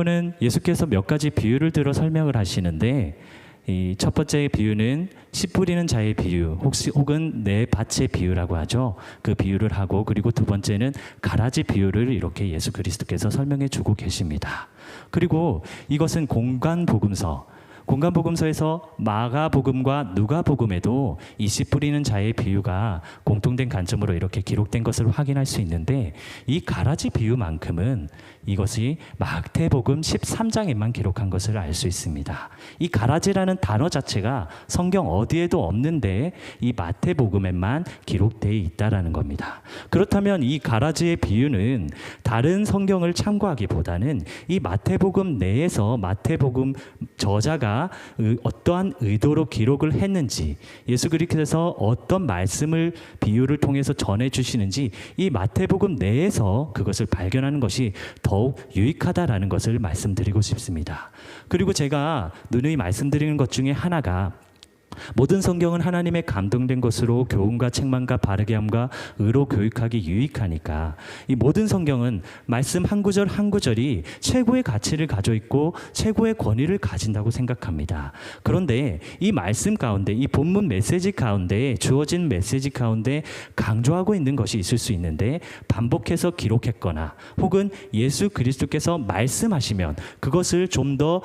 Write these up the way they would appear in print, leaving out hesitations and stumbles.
는 예수께서 몇 가지 비유를 들어 설명을 하시는데, 이 첫 번째 비유는 씨 뿌리는 자의 비유, 혹은 내 밭의 비유라고 하죠. 그 비유를 하고, 그리고 두 번째는 가라지 비유를 이렇게 예수 그리스도께서 설명해 주고 계십니다. 그리고 이것은 공간복음서에서 마가복음과 누가복음에도 이 씨 뿌리는 자의 비유가 공통된 관점으로 이렇게 기록된 것을 확인할 수 있는데, 이 가라지 비유만큼은 이것이 마태복음 13장에만 기록한 것을 알 수 있습니다. 이 가라지라는 단어 자체가 성경 어디에도 없는데 이 마태복음에만 기록되어 있다라는 겁니다. 그렇다면 이 가라지의 비유는 다른 성경을 참고하기보다는 이 마태복음 내에서 마태복음 저자가 어떠한 의도로 기록을 했는지, 예수 그리스도께서 어떤 말씀을 비유를 통해서 전해주시는지 이 마태복음 내에서 그것을 발견하는 것이 더욱 유익하다라는 것을 말씀드리고 싶습니다. 그리고 제가 누누이 말씀드리는 것 중에 하나가, 모든 성경은 하나님의 감동된 것으로 교훈과 책망과 바르게 함과 의로 교육하기 유익하니까 이 모든 성경은 말씀 한 구절 한 구절이 최고의 가치를 가지고 있고 최고의 권위를 가진다고 생각합니다. 그런데 이 말씀 가운데, 이 본문 메시지 가운데, 주어진 메시지 가운데 강조하고 있는 것이 있을 수 있는데, 반복해서 기록했거나 혹은 예수 그리스도께서 말씀하시면 그것을 좀 더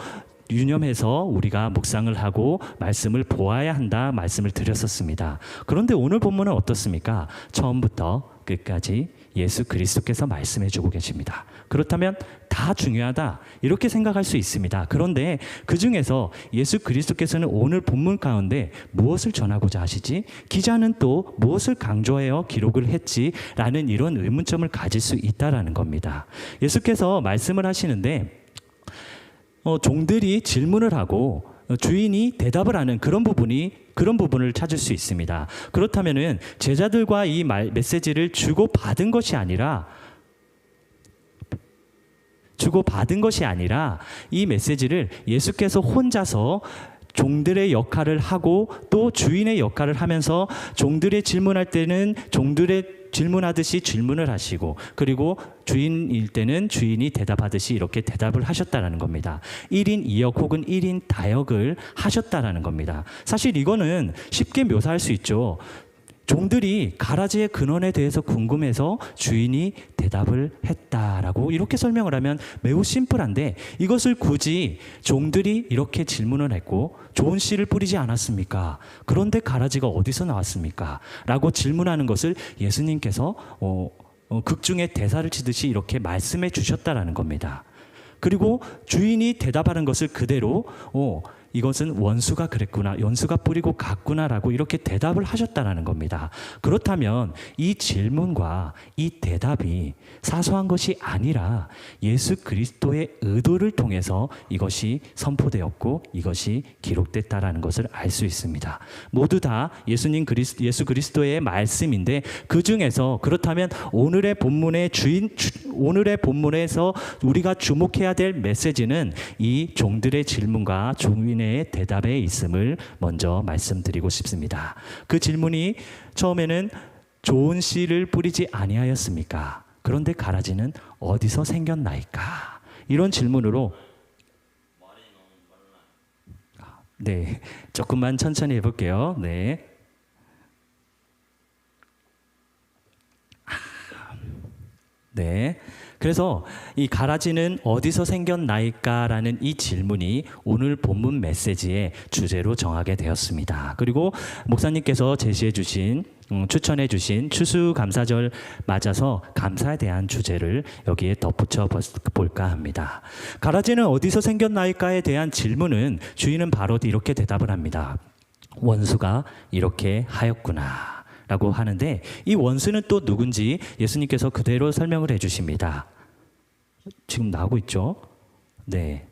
유념해서 우리가 묵상을 하고 말씀을 보아야 한다 말씀을 드렸었습니다. 그런데 오늘 본문은 어떻습니까? 처음부터 끝까지 예수 그리스도께서 말씀해 주고 계십니다. 그렇다면 다 중요하다 이렇게 생각할 수 있습니다. 그런데 그 중에서 예수 그리스도께서는 오늘 본문 가운데 무엇을 전하고자 하시지? 기자는 또 무엇을 강조하여 기록을 했지? 라는 이런 의문점을 가질 수 있다라는 겁니다. 예수께서 말씀을 하시는데 종들이 질문을 하고 주인이 대답을 하는 그런 부분을 찾을 수 있습니다. 그렇다면은 제자들과 이 메시지를 주고받은 것이 아니라 이 메시지를 예수께서 혼자서 종들의 역할을 하고 또 주인의 역할을 하면서 종들의 질문할 때는 종들의 질문하듯이 질문을 하시고, 그리고 주인일 때는 주인이 대답하듯이 이렇게 대답을 하셨다라는 겁니다. 1인 2역 혹은 1인 다역을 하셨다라는 겁니다. 사실 이거는 쉽게 묘사할 수 있죠. 종들이 가라지의 근원에 대해서 궁금해서 주인이 대답을 했다라고 이렇게 설명을 하면 매우 심플한데, 이것을 굳이 종들이 이렇게 질문을 했고 좋은 씨를 뿌리지 않았습니까? 그런데 가라지가 어디서 나왔습니까? 라고 질문하는 것을 예수님께서 극중의 대사를 치듯이 이렇게 말씀해 주셨다라는 겁니다. 그리고 주인이 대답하는 것을 그대로 이것은 원수가 그랬구나, 원수가 뿌리고 갔구나라고 이렇게 대답을 하셨다라는 겁니다. 그렇다면 이 질문과 이 대답이 사소한 것이 아니라 예수 그리스도의 의도를 통해서 이것이 선포되었고 이것이 기록됐다라는 것을 알 수 있습니다. 모두 다 예수 그리스도의 말씀인데, 그 중에서 그렇다면 오늘의 본문에서 우리가 주목해야 될 메시지는 이 종들의 질문과 주인의 대답에 있음을 먼저 말씀드리고 싶습니다. 그 질문이 처음에는 좋은 씨를 뿌리지 아니하였습니까? 그런데 가라지는 어디서 생겼나이까? 이런 질문으로, 네, 조금만 천천히 해볼게요. 네. 네. 그래서 이 가라지는 어디서 생겼나이까라는 이 질문이 오늘 본문 메시지의 주제로 정하게 되었습니다. 그리고 목사님께서 추천해 주신 추수감사절 맞아서 감사에 대한 주제를 여기에 덧붙여 볼까 합니다. 가라지는 어디서 생겼나이까에 대한 질문은 주인은 바로 이렇게 대답을 합니다. 원수가 이렇게 하였구나 라고 하는데, 이 원수는 또 누군지 예수님께서 그대로 설명을 해주십니다. 지금 나오고 있죠? 네.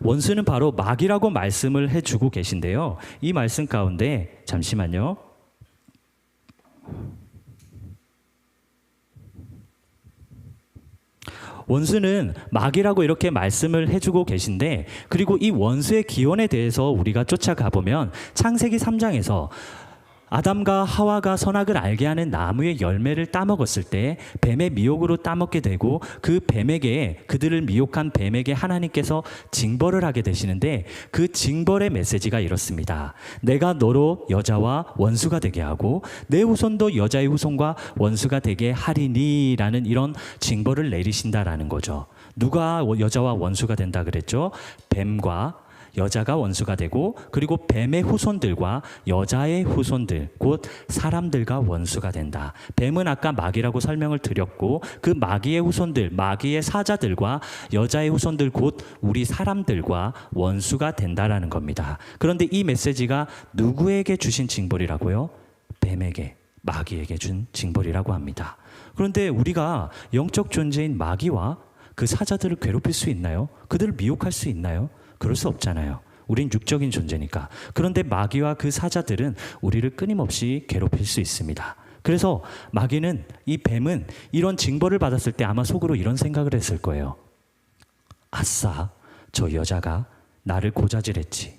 원수는 바로 마귀라고 말씀을 해주고 계신데요. 이 말씀 가운데, 잠시만요. 원수는 마귀라고 이렇게 말씀을 해주고 계신데, 그리고 이 원수의 기원에 대해서 우리가 쫓아가 보면 창세기 3장에서 아담과 하와가 선악을 알게 하는 나무의 열매를 따먹었을 때 뱀의 미혹으로 따먹게 되고 그 뱀에게 그들을 미혹한 뱀에게 하나님께서 징벌을 하게 되시는데 그 징벌의 메시지가 이렇습니다. 내가 너로 여자와 원수가 되게 하고 내 후손도 여자의 후손과 원수가 되게 하리니 라는 이런 징벌을 내리신다라는 거죠. 누가 여자와 원수가 된다 그랬죠? 뱀과 여자가 원수가 되고 그리고 뱀의 후손들과 여자의 후손들 곧 사람들과 원수가 된다. 뱀은 아까 마귀라고 설명을 드렸고 그 마귀의 후손들, 마귀의 사자들과 여자의 후손들 곧 우리 사람들과 원수가 된다라는 겁니다. 그런데 이 메시지가 누구에게 주신 징벌이라고요? 뱀에게, 마귀에게 준 징벌이라고 합니다. 그런데 우리가 영적 존재인 마귀와 그 사자들을 괴롭힐 수 있나요? 그들을 미혹할 수 있나요? 그럴 수 없잖아요. 우린 육적인 존재니까. 그런데 마귀와 그 사자들은 우리를 끊임없이 괴롭힐 수 있습니다. 그래서 마귀는, 이 뱀은 이런 징벌을 받았을 때 아마 속으로 이런 생각을 했을 거예요. 아싸, 저 여자가 나를 고자질했지.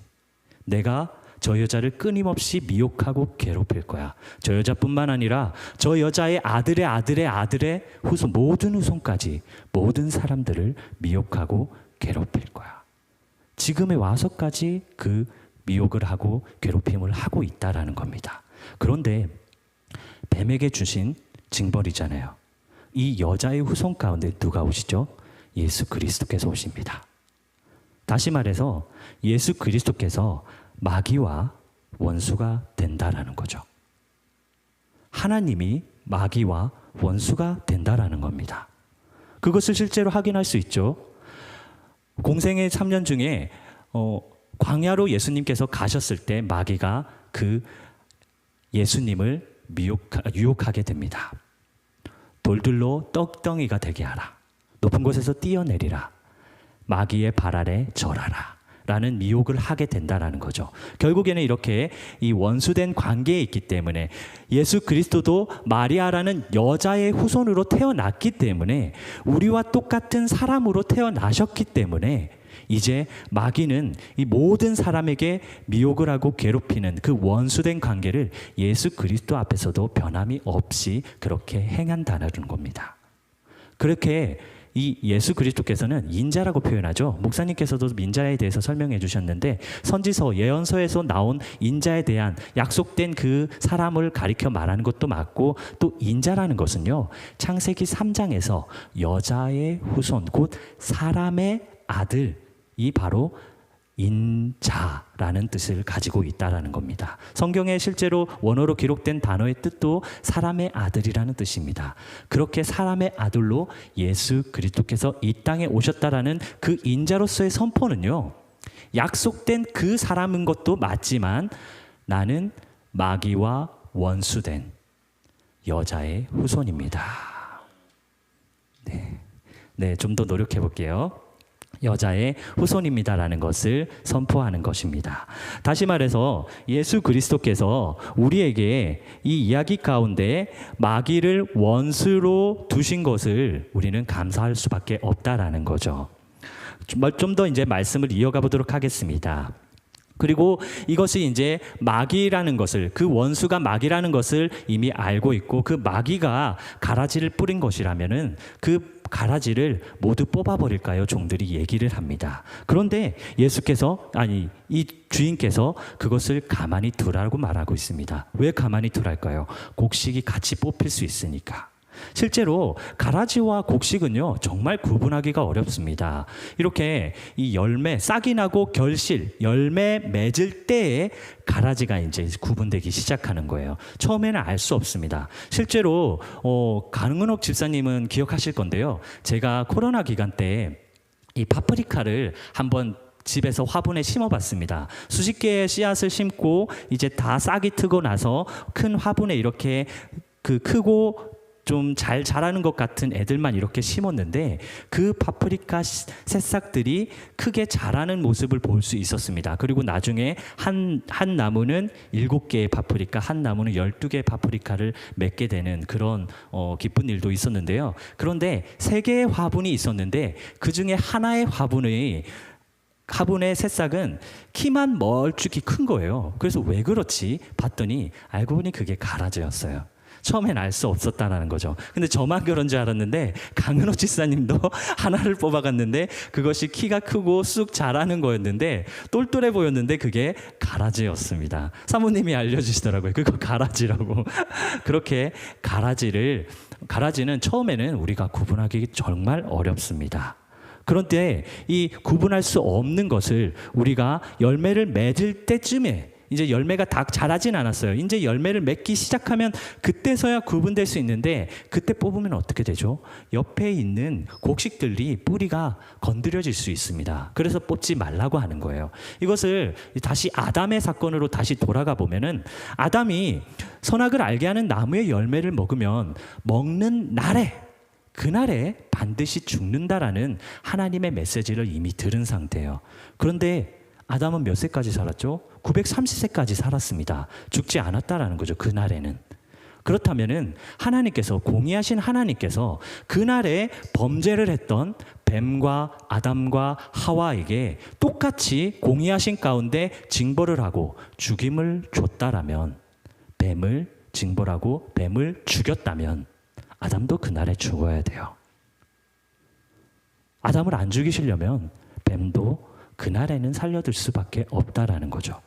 내가 저 여자를 끊임없이 미혹하고 괴롭힐 거야. 저 여자뿐만 아니라 저 여자의 아들의 아들의 아들의 후손, 모든 후손까지 모든 사람들을 미혹하고 괴롭힐 거야. 지금에 와서까지 그 미혹을 하고 괴롭힘을 하고 있다라는 겁니다. 그런데 뱀에게 주신 징벌이잖아요. 이 여자의 후손 가운데 누가 오시죠? 예수 그리스도께서 오십니다. 다시 말해서 예수 그리스도께서 마귀와 원수가 된다라는 거죠. 하나님이 마귀와 원수가 된다라는 겁니다. 그것을 실제로 확인할 수 있죠. 공생의 3년 중에 광야로 예수님께서 가셨을 때 마귀가 그 예수님을 유혹하게 됩니다. 돌들로 떡덩이가 되게 하라. 높은 곳에서 뛰어내리라. 마귀의 발 아래 절하라. 라는 미혹을 하게 된다라는 거죠. 결국에는 이렇게 이 원수된 관계에 있기 때문에 예수 그리스도도 마리아라는 여자의 후손으로 태어났기 때문에 우리와 똑같은 사람으로 태어나셨기 때문에 이제 마귀는 이 모든 사람에게 미혹을 하고 괴롭히는 그 원수된 관계를 예수 그리스도 앞에서도 변함이 없이 그렇게 행한다는 겁니다. 그렇게 이 예수 그리스도께서는 인자라고 표현하죠. 목사님께서도 인자에 대해서 설명해 주셨는데 선지서, 예언서에서 나온 인자에 대한 약속된 그 사람을 가리켜 말하는 것도 맞고 또 인자라는 것은요. 창세기 3장에서 여자의 후손, 곧 사람의 아들이 바로 인자라는 뜻을 가지고 있다라는 겁니다. 성경에 실제로 원어로 기록된 단어의 뜻도 사람의 아들이라는 뜻입니다. 그렇게 사람의 아들로 예수 그리스도께서 이 땅에 오셨다라는 그 인자로서의 선포는요. 약속된 그 사람인 것도 맞지만 나는 마귀와 원수된 여자의 후손입니다. 네, 좀 더 노력해 볼게요. 여자의 후손입니다라는 것을 선포하는 것입니다. 다시 말해서 예수 그리스도께서 우리에게 이 이야기 가운데 마귀를 원수로 두신 것을 우리는 감사할 수밖에 없다라는 거죠. 좀 더 이제 말씀을 이어가 보도록 하겠습니다. 그리고 이것이 이제 마귀라는 것을, 그 원수가 마귀라는 것을 이미 알고 있고 그 마귀가 가라지를 뿌린 것이라면은 그 가라지를 모두 뽑아버릴까요? 종들이 얘기를 합니다. 그런데 예수께서, 아니 이 주인께서 그것을 가만히 두라고 말하고 있습니다. 왜 가만히 두랄까요? 곡식이 같이 뽑힐 수 있으니까. 실제로 가라지와 곡식은요 정말 구분하기가 어렵습니다. 이렇게 이 열매, 싹이 나고 결실, 열매 맺을 때에 가라지가 이제 구분되기 시작하는 거예요. 처음에는 알 수 없습니다. 실제로 강은옥 집사님은 기억하실 건데요. 제가 코로나 기간 때 이 파프리카를 한번 집에서 화분에 심어봤습니다. 수십 개의 씨앗을 심고 이제 다 싹이 트고 나서 큰 화분에 이렇게 그 크고 좀 잘 자라는 것 같은 애들만 이렇게 심었는데 그 파프리카 새싹들이 크게 자라는 모습을 볼 수 있었습니다. 그리고 나중에 한 나무는 7개의 파프리카, 한 나무는 12개의 파프리카를 맺게 되는 그런 기쁜 일도 있었는데요. 그런데 3개의 화분이 있었는데 그 중에 하나의 화분의 화분의 새싹은 키만 멀쭉히 큰 거예요. 그래서 왜 그렇지? 봤더니 알고 보니 그게 가라지였어요. 처음엔 알 수 없었다라는 거죠. 근데 저만 그런 줄 알았는데 강은호 집사님도 하나를 뽑아갔는데 그것이 키가 크고 쑥 자라는 거였는데 똘똘해 보였는데 그게 가라지였습니다. 사모님이 알려주시더라고요. 그거 가라지라고. 그렇게 가라지는 처음에는 우리가 구분하기 정말 어렵습니다. 그런데 이 구분할 수 없는 것을 우리가 열매를 맺을 때쯤에 이제 열매가 다 자라진 않았어요. 이제 열매를 맺기 시작하면 그때서야 구분될 수 있는데 그때 뽑으면 어떻게 되죠? 옆에 있는 곡식들이 뿌리가 건드려질 수 있습니다. 그래서 뽑지 말라고 하는 거예요. 이것을 다시 아담의 사건으로 다시 돌아가 보면은 아담이 선악을 알게 하는 나무의 열매를 먹으면 먹는 날에 그날에 반드시 죽는다라는 하나님의 메시지를 이미 들은 상태예요. 그런데 아담은 몇 세까지 살았죠? 930세까지 살았습니다. 죽지 않았다라는 거죠. 그날에는. 그렇다면은 하나님께서 공의하신 하나님께서 그날에 범죄를 했던 뱀과 아담과 하와에게 똑같이 공의하신 가운데 징벌을 하고 죽임을 줬다라면 뱀을 징벌하고 뱀을 죽였다면 아담도 그날에 죽어야 돼요. 아담을 안 죽이시려면 뱀도 그날에는 살려둘 수밖에 없다라는 거죠.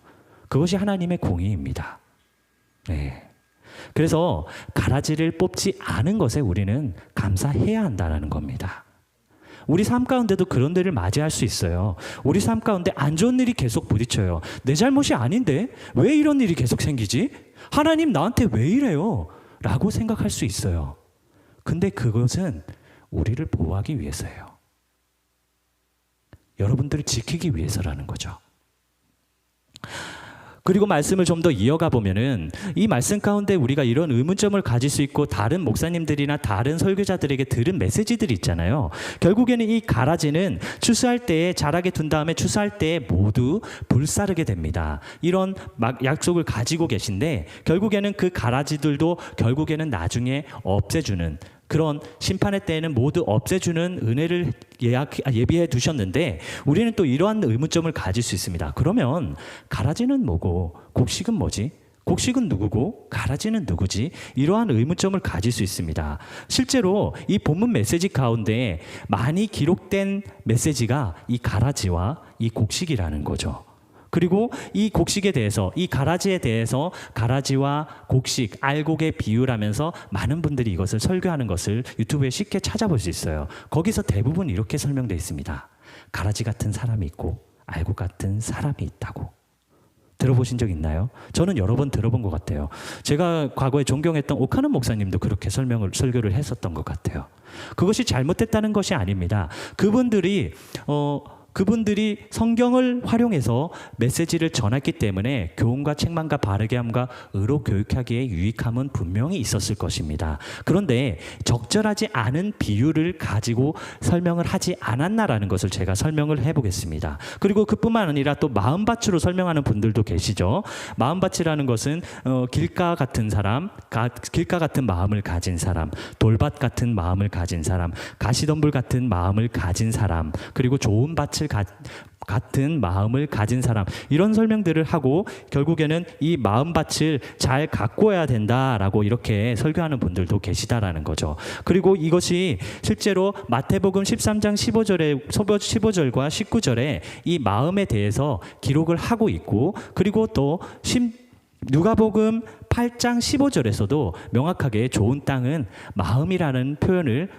그것이 하나님의 공의입니다. 네. 그래서 가라지를 뽑지 않은 것에 우리는 감사해야 한다는 겁니다. 우리 삶 가운데도 그런 데를 맞이할 수 있어요. 우리 삶 가운데 안 좋은 일이 계속 부딪혀요. 내 잘못이 아닌데 왜 이런 일이 계속 생기지? 하나님 나한테 왜 이래요? 라고 생각할 수 있어요. 근데 그것은 우리를 보호하기 위해서예요. 여러분들을 지키기 위해서라는 거죠. 그리고 말씀을 좀 더 이어가 보면은 이 말씀 가운데 우리가 이런 의문점을 가질 수 있고 다른 목사님들이나 다른 설교자들에게 들은 메시지들이 있잖아요. 결국에는 이 가라지는 추수할 때에 자라게 둔 다음에 추수할 때에 모두 불사르게 됩니다. 이런 약속을 가지고 계신데 결국에는 그 가라지들도 결국에는 나중에 없애주는 그런 심판의 때에는 모두 없애주는 은혜를 예비해 두셨는데 우리는 또 이러한 의문점을 가질 수 있습니다. 그러면 가라지는 뭐고 곡식은 뭐지? 곡식은 누구고 가라지는 누구지? 이러한 의문점을 가질 수 있습니다. 실제로 이 본문 메시지 가운데 많이 기록된 메시지가 이 가라지와 이 곡식이라는 거죠. 그리고 이 곡식에 대해서 이 가라지에 대해서 가라지와 곡식, 알곡의 비유라면서 많은 분들이 이것을 설교하는 것을 유튜브에 쉽게 찾아볼 수 있어요. 거기서 대부분 이렇게 설명되어 있습니다. 가라지 같은 사람이 있고 알곡 같은 사람이 있다고. 들어보신 적 있나요? 저는 여러 번 들어본 것 같아요. 제가 과거에 존경했던 오카는 목사님도 그렇게 설교를 했었던 것 같아요. 그것이 잘못됐다는 것이 아닙니다. 그분들이 성경을 활용해서 메시지를 전했기 때문에 교훈과 책망과 바르게함과 의로 교육하기에 유익함은 분명히 있었을 것입니다. 그런데 적절하지 않은 비유를 가지고 설명을 하지 않았나라는 것을 제가 설명을 해보겠습니다. 그리고 그뿐만 아니라 또 마음밭으로 설명하는 분들도 계시죠. 마음밭이라는 것은 길가 같은 사람, 길가 같은 마음을 가진 사람, 돌밭 같은 마음을 가진 사람, 가시덤불 같은 마음을 가진 사람, 그리고 좋은 밭을 같은 마음을 가진 사람, 이런 설명들을 하고 결국에는 이 마음밭을 잘 가꿔야 된다라고 이렇게 설교하는 분들도 계시다라는 거죠. 그리고 이것이 실제로 마태복음 13장 15절과 19절에 이 마음에 대해서 기록을 하고 있고, 그리고 또 누가복음 8장 15절에서도 명확하게 좋은 땅은 마음이라는 표현을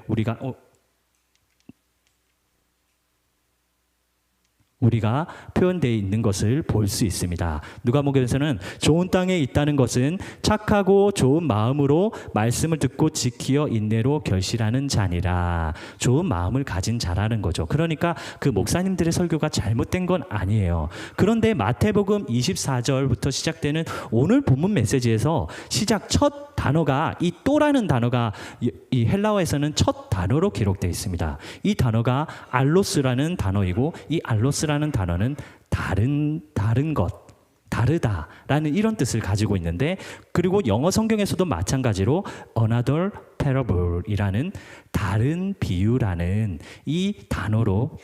우리가 표현되어 있는 것을 볼 수 있습니다. 누가복음에서는 좋은 땅에 있다는 것은 착하고 좋은 마음으로 말씀을 듣고 지키어 인내로 결실하는 자니라. 좋은 마음을 가진 자라는 거죠. 그러니까 그 목사님들의 설교가 잘못된 건 아니에요. 그런데 마태복음 24절부터 시작되는 오늘 본문 메시지에서 시작 첫 단어가 이 또라는 단어가 이 헬라어에서는 첫 단어로 기록되어 있습니다. 이 단어가 알로스라는 단어이고, 이 알로스라는 단어는 다른 것, 다르다라는 이런 뜻을 가지고 있는데, 그리고 영어 성경에서도 마찬가지로 another parable이라는 다른 비유라는 이 단어로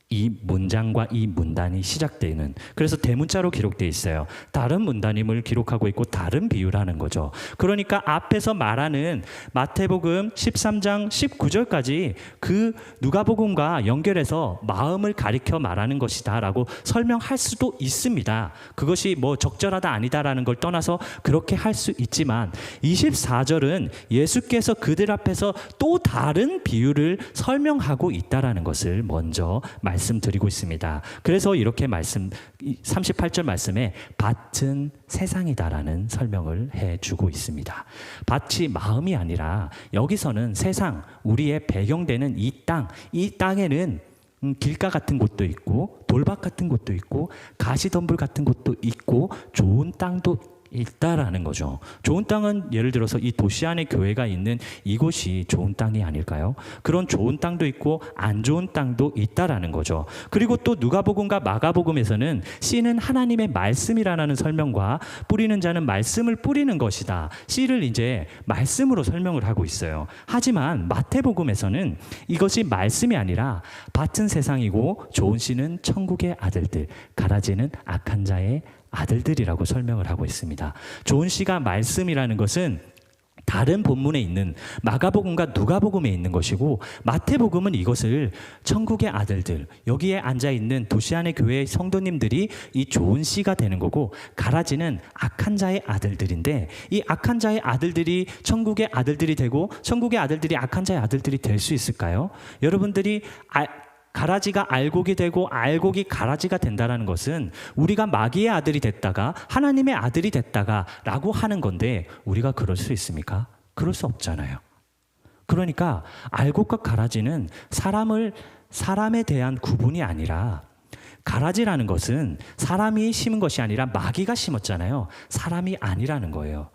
이 문장과 이 문단이 시작되는, 그래서 대문자로 기록되어 있어요. 다른 문단임을 기록하고 있고 다른 비유라는 거죠. 그러니까 앞에서 말하는 마태복음 13장 19절까지 그 누가복음과 연결해서 마음을 가리켜 말하는 것이다 라고 설명할 수도 있습니다. 그것이 뭐 적절하다 아니다라는 걸 떠나서 그렇게 할 수 있지만 24절은 예수께서 그들 앞에서 또 다른 비유를 설명하고 있다라는 것을 먼저 말씀드리고 있습니다. 그래서 이렇게 38절 말씀에 밭은 세상이다라는 설명을 해주고 있습니다. 밭이 마음이 아니라 여기서는 세상, 우리의 배경되는 이 땅에는 길가 같은 곳도 있고 돌밭 같은 곳도 있고 가시덤불 같은 곳도 있고 좋은 땅도 있다라는 거죠. 좋은 땅은 예를 들어서 이 도시 안에 교회가 있는 이곳이 좋은 땅이 아닐까요? 그런 좋은 땅도 있고 안 좋은 땅도 있다라는 거죠. 그리고 또 누가복음과 마가복음에서는 씨는 하나님의 말씀이라는 설명과 뿌리는 자는 말씀을 뿌리는 것이다. 씨를 이제 말씀으로 설명을 하고 있어요. 하지만 마태복음에서는 이것이 말씀이 아니라 밭은 세상이고 좋은 씨는 천국의 아들들, 가라지는 악한 자의 아들들이라고 설명을 하고 있습니다. 좋은 씨가 말씀이라는 것은 다른 본문에 있는 마가복음과 누가복음에 있는 것이고 마태복음은 이것을 천국의 아들들, 여기에 앉아있는 도시 안의 교회의 성도님들이 이 좋은 씨가 되는 거고 가라지는 악한 자의 아들들인데 이 악한 자의 아들들이 천국의 아들들이 되고 천국의 아들들이 악한 자의 아들들이 될 수 있을까요? 여러분들이 가라지가 알곡이 되고 알곡이 가라지가 된다는 것은 우리가 마귀의 아들이 됐다가 하나님의 아들이 됐다가 라고 하는 건데 우리가 그럴 수 있습니까? 그럴 수 없잖아요. 그러니까 알곡과 가라지는 사람에 대한 구분이 아니라 가라지라는 것은 사람이 심은 것이 아니라 마귀가 심었잖아요. 사람이 아니라는 거예요.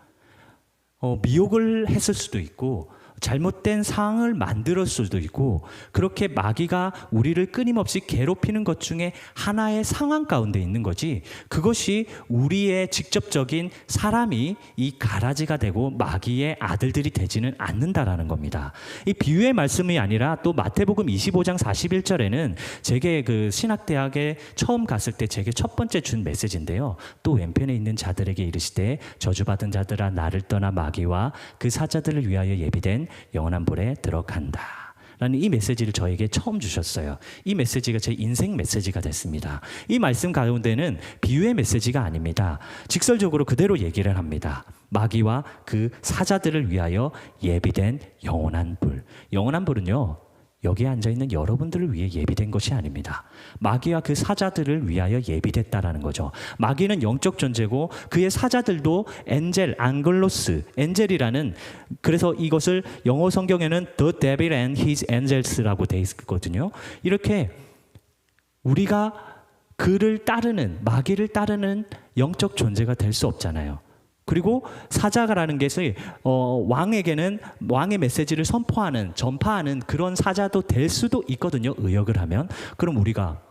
미혹을 했을 수도 있고 잘못된 상황을 만들 수도 있고 그렇게 마귀가 우리를 끊임없이 괴롭히는 것 중에 하나의 상황 가운데 있는 거지 그것이 우리의 직접적인 사람이 이 가라지가 되고 마귀의 아들들이 되지는 않는다라는 겁니다. 이 비유의 말씀이 아니라 또 마태복음 25장 41절에는 제게 그 신학대학에 처음 갔을 때 제게 첫 번째 준 메시지인데요. 또 왼편에 있는 자들에게 이르시되 저주받은 자들아 나를 떠나 마귀와 그 사자들을 위하여 예비된 영원한 불에 들어간다 라는 이 메시지를 저에게 처음 주셨어요. 이 메시지가 제 인생 메시지가 됐습니다. 이 말씀 가운데는 비유의 메시지가 아닙니다. 직설적으로 그대로 얘기를 합니다. 마귀와 그 사자들을 위하여 예비된 영원한 불. 영원한 불은요 여기에 앉아있는 여러분들을 위해 예비된 것이 아닙니다. 마귀와 그 사자들을 위하여 예비됐다라는 거죠. 마귀는 영적 존재고 그의 사자들도 엔젤, 앙글로스, 엔젤이라는 그래서 이것을 영어 성경에는 The Devil and His Angels라고 되어 있거든요. 이렇게 우리가 그를 따르는 마귀를 따르는 영적 존재가 될 수 없잖아요. 그리고 사자가라는 것이 왕에게는 왕의 메시지를 전파하는 그런 사자도 될 수도 있거든요. 의역을 하면. 그럼 우리가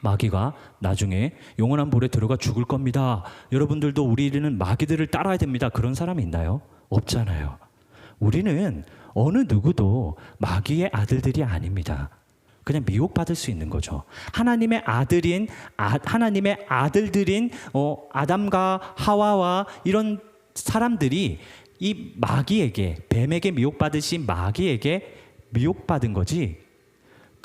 마귀가 나중에 영원한 불에 들어가 죽을 겁니다. 여러분들도 우리는 마귀들을 따라야 됩니다. 그런 사람이 있나요? 없잖아요. 우리는 어느 누구도 마귀의 아들들이 아닙니다. 그냥 미혹받을 수 있는 거죠. 하나님의 아들들인 아담과 하와와 이런 사람들이 이 마귀에게 뱀에게 미혹받으시 마귀에게 미혹받은 거지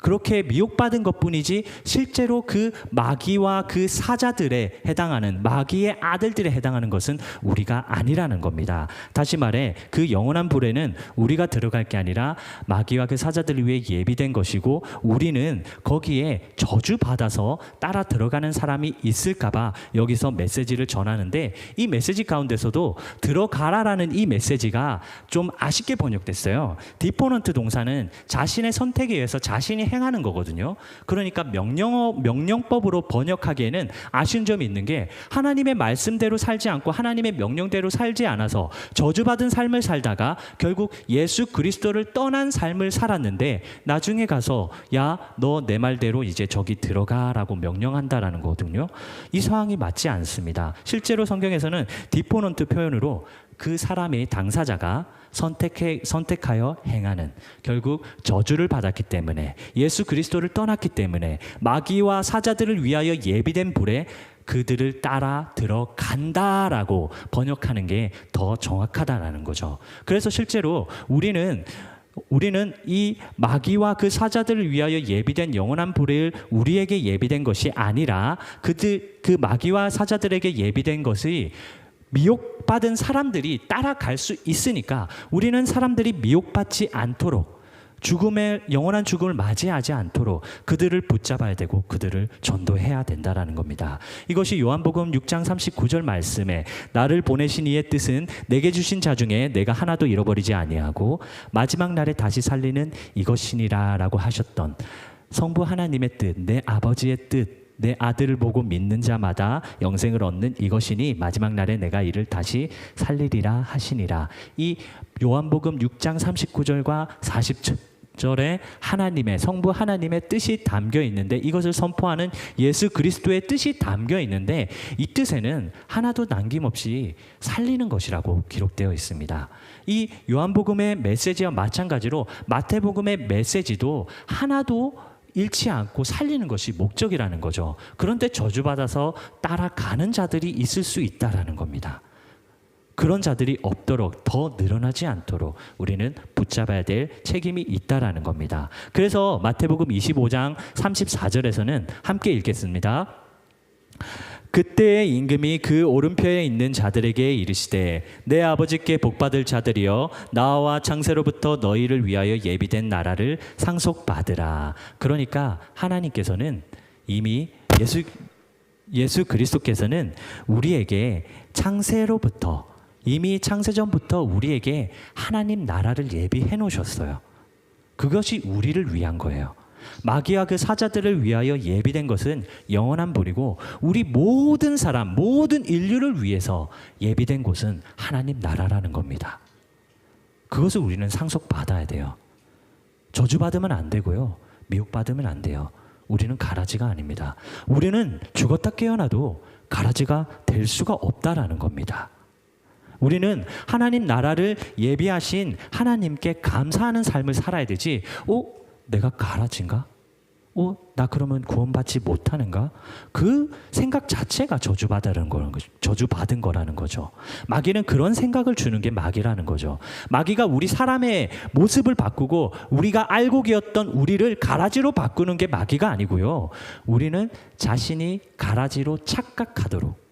그렇게 미혹받은 것뿐이지 실제로 그 마귀와 그 사자들에 해당하는 마귀의 아들들에 해당하는 것은 우리가 아니라는 겁니다. 다시 말해 그 영원한 불에는 우리가 들어갈 게 아니라 마귀와 그 사자들을 위해 예비된 것이고 우리는 거기에 저주받아서 따라 들어가는 사람이 있을까 봐 여기서 메시지를 전하는데 이 메시지 가운데서도 들어가라라는 이 메시지가 좀 아쉽게 번역됐어요. 디포넌트 동사는 자신의 선택에 의해서 자신이 행하는 거거든요. 그러니까 명령법으로 번역하기에는 아쉬운 점이 있는 게 하나님의 말씀대로 살지 않고 하나님의 명령대로 살지 않아서 저주받은 삶을 살다가 결국 예수 그리스도를 떠난 삶을 살았는데 나중에 가서 야, 너 내 말대로 이제 저기 들어가라고 명령한다라는 거거든요. 이 상황이 맞지 않습니다. 실제로 성경에서는 디포넌트 표현으로 그 사람의 당사자가 선택하여 행하는, 결국 저주를 받았기 때문에, 예수 그리스도를 떠났기 때문에 마귀와 사자들을 위하여 예비된 불에 그들을 따라 들어간다라고 번역하는 게 더 정확하다라는 거죠. 그래서 실제로 우리는 이 마귀와 그 사자들을 위하여 예비된 영원한 불을 우리에게 예비된 것이 아니라 그 마귀와 사자들에게 예비된 것이 미혹받은 사람들이 따라갈 수 있으니까 우리는 사람들이 미혹받지 않도록, 영원한 죽음을 맞이하지 않도록 그들을 붙잡아야 되고 그들을 전도해야 된다라는 겁니다. 이것이 요한복음 6장 39절 말씀에 나를 보내신 이의 뜻은 내게 주신 자 중에 내가 하나도 잃어버리지 아니하고 마지막 날에 다시 살리는 이것이니라라고 하셨던 성부 하나님의 뜻, 내 아버지의 뜻, 내 아들을 보고 믿는 자마다 영생을 얻는 이것이니 마지막 날에 내가 이를 다시 살리리라 하시니라. 이 요한복음 6장 39절과 40절에 하나님의, 성부 하나님의 뜻이 담겨 있는데, 이것을 선포하는 예수 그리스도의 뜻이 담겨 있는데, 이 뜻에는 하나도 남김없이 살리는 것이라고 기록되어 있습니다. 이 요한복음의 메시지와 마찬가지로 마태복음의 메시지도 하나도 잃지 않고 살리는 것이 목적이라는 거죠. 그런데 저주받아서 따라가는 자들이 있을 수 있다라는 겁니다. 그런 자들이 없도록, 더 늘어나지 않도록 우리는 붙잡아야 될 책임이 있다라는 겁니다. 그래서 마태복음 25장 34절에서는 함께 읽겠습니다. 그때의 임금이 그 오른편에 있는 자들에게 이르시되 내 아버지께 복받을 자들이여 나와 창세로부터 너희를 위하여 예비된 나라를 상속받으라. 그러니까 하나님께서는 이미 예수 그리스도께서는 우리에게 창세로부터, 이미 창세전부터 우리에게 하나님 나라를 예비해 놓으셨어요. 그것이 우리를 위한 거예요. 마귀와 그 사자들을 위하여 예비된 것은 영원한 불이고, 우리 모든 사람, 모든 인류를 위해서 예비된 곳은 하나님 나라라는 겁니다. 그것을 우리는 상속받아야 돼요. 저주받으면 안 되고요, 미혹받으면 안 돼요. 우리는 가라지가 아닙니다. 우리는 죽었다 깨어나도 가라지가 될 수가 없다라는 겁니다. 우리는 하나님 나라를 예비하신 하나님께 감사하는 삶을 살아야 되지, 내가 가라지인가? 나 그러면 구원받지 못하는가? 그 생각 자체가 저주받은 거라는 거죠. 마귀는 그런 생각을 주는 게 마귀라는 거죠. 마귀가 우리 사람의 모습을 바꾸고 우리가 알고 계었던 우리를 가라지로 바꾸는 게 마귀가 아니고요. 우리는 자신이 가라지로 착각하도록,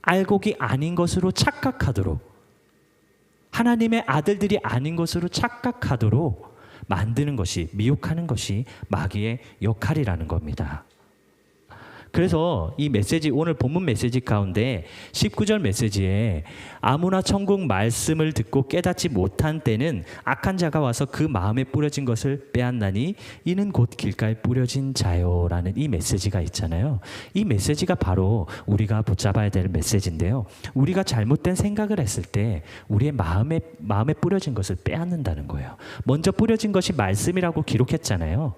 알곡이 아닌 것으로 착각하도록, 하나님의 아들들이 아닌 것으로 착각하도록 만드는 것이, 미혹하는 것이 마귀의 역할이라는 겁니다. 그래서 이 메시지, 오늘 본문 메시지 가운데 19절 메시지에 아무나 천국 말씀을 듣고 깨닫지 못한 때는 악한 자가 와서 그 마음에 뿌려진 것을 빼앗나니 이는 곧 길가에 뿌려진 자요라는 이 메시지가 있잖아요. 이 메시지가 바로 우리가 붙잡아야 될 메시지인데요. 우리가 잘못된 생각을 했을 때 우리의 마음에 뿌려진 것을 빼앗는다는 거예요. 먼저 뿌려진 것이 말씀이라고 기록했잖아요.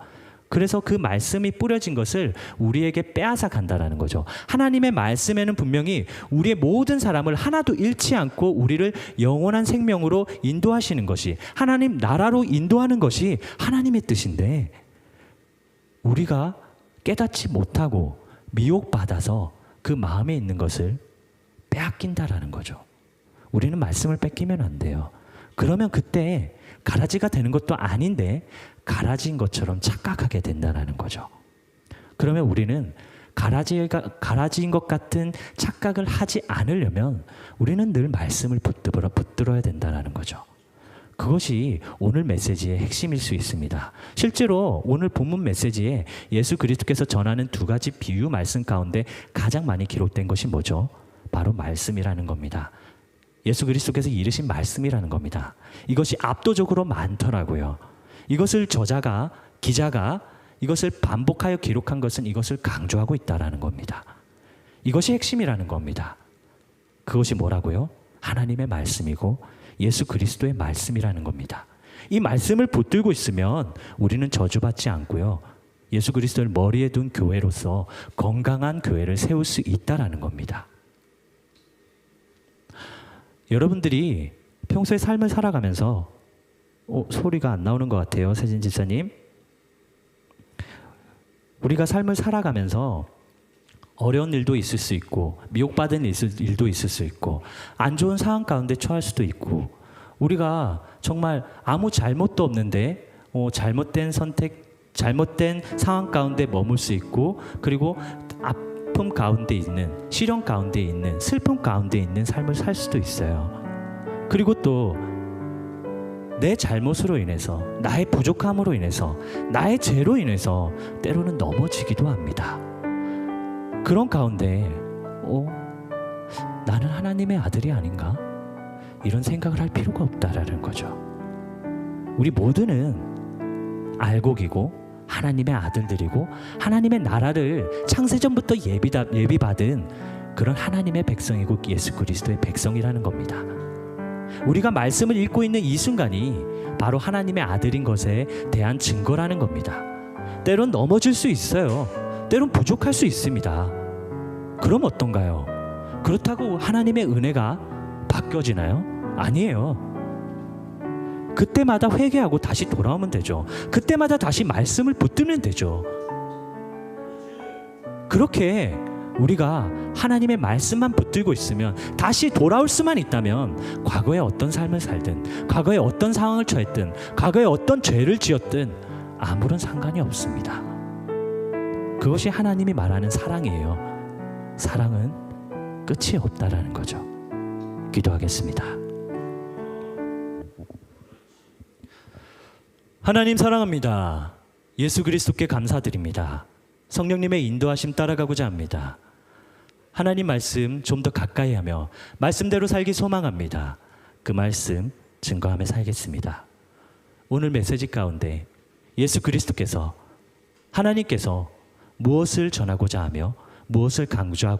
그래서 그 말씀이 뿌려진 것을 우리에게 빼앗아 간다라는 거죠. 하나님의 말씀에는 분명히 우리의 모든 사람을 하나도 잃지 않고 우리를 영원한 생명으로 인도하시는 것이, 하나님 나라로 인도하는 것이 하나님의 뜻인데, 우리가 깨닫지 못하고 미혹받아서 그 마음에 있는 것을 빼앗긴다라는 거죠. 우리는 말씀을 뺏기면 안 돼요. 그러면 그때 가라지가 되는 것도 아닌데 가라지인 것처럼 착각하게 된다는 거죠. 그러면 우리는 가라지인 것 같은 착각을 하지 않으려면 우리는 늘 말씀을 붙들어야 된다는 거죠. 그것이 오늘 메시지의 핵심일 수 있습니다. 실제로 오늘 본문 메시지에 예수 그리스도께서 전하는 두 가지 비유 말씀 가운데 가장 많이 기록된 것이 뭐죠? 바로 말씀이라는 겁니다. 예수 그리스도께서 이르신 말씀이라는 겁니다. 이것이 압도적으로 많더라고요. 이것을 기자가 이것을 반복하여 기록한 것은 이것을 강조하고 있다라는 겁니다. 이것이 핵심이라는 겁니다. 그것이 뭐라고요? 하나님의 말씀이고 예수 그리스도의 말씀이라는 겁니다. 이 말씀을 붙들고 있으면 우리는 저주받지 않고요, 예수 그리스도를 머리에 둔 교회로서 건강한 교회를 세울 수 있다라는 겁니다. 여러분들이 평소에 삶을 살아가면서 소리가 안 나오는 것 같아요. 세진 집사님. 우리가 삶을 살아가면서 어려운 일도 있을 수 있고 미혹받은 일도 있을 수 있고 안 좋은 상황 가운데 처할 수도 있고 우리가 정말 아무 잘못도 없는데 잘못된 선택, 잘못된 상황 가운데 머물 수 있고 그리고 아픔 가운데 있는, 시련 가운데 있는, 슬픔 가운데 있는 삶을 살 수도 있어요. 그리고 또 내 잘못으로 인해서, 나의 부족함으로 인해서, 나의 죄로 인해서 때로는 넘어지기도 합니다. 그런 가운데 나는 하나님의 아들이 아닌가? 이런 생각을 할 필요가 없다라는 거죠. 우리 모두는 알곡이고 하나님의 아들들이고 하나님의 나라를 창세전부터 예비받은 그런 하나님의 백성이고 예수 그리스도의 백성이라는 겁니다. 우리가 말씀을 읽고 있는 이 순간이 바로 하나님의 아들인 것에 대한 증거라는 겁니다. 때론 넘어질 수 있어요. 때론 부족할 수 있습니다. 그럼 어떤가요? 그렇다고 하나님의 은혜가 바뀌어지나요? 아니에요. 그때마다 회개하고 다시 돌아오면 되죠. 그때마다 다시 말씀을 붙들면 되죠. 그렇게 우리가 하나님의 말씀만 붙들고 있으면, 다시 돌아올 수만 있다면 과거에 어떤 삶을 살든, 과거에 어떤 상황을 처했든, 과거에 어떤 죄를 지었든 아무런 상관이 없습니다. 그것이 하나님이 말하는 사랑이에요. 사랑은 끝이 없다라는 거죠. 기도하겠습니다. 하나님 사랑합니다. 예수 그리스도께 감사드립니다. 성령님의 인도하심 따라가고자 합니다. 하나님 말씀 좀 더 가까이 하며 말씀대로 살기 소망합니다. 그 말씀 증거하며 살겠습니다. 오늘 메시지 가운데 예수 그리스도께서, 하나님께서 무엇을 전하고자 하며 무엇을 강조하고자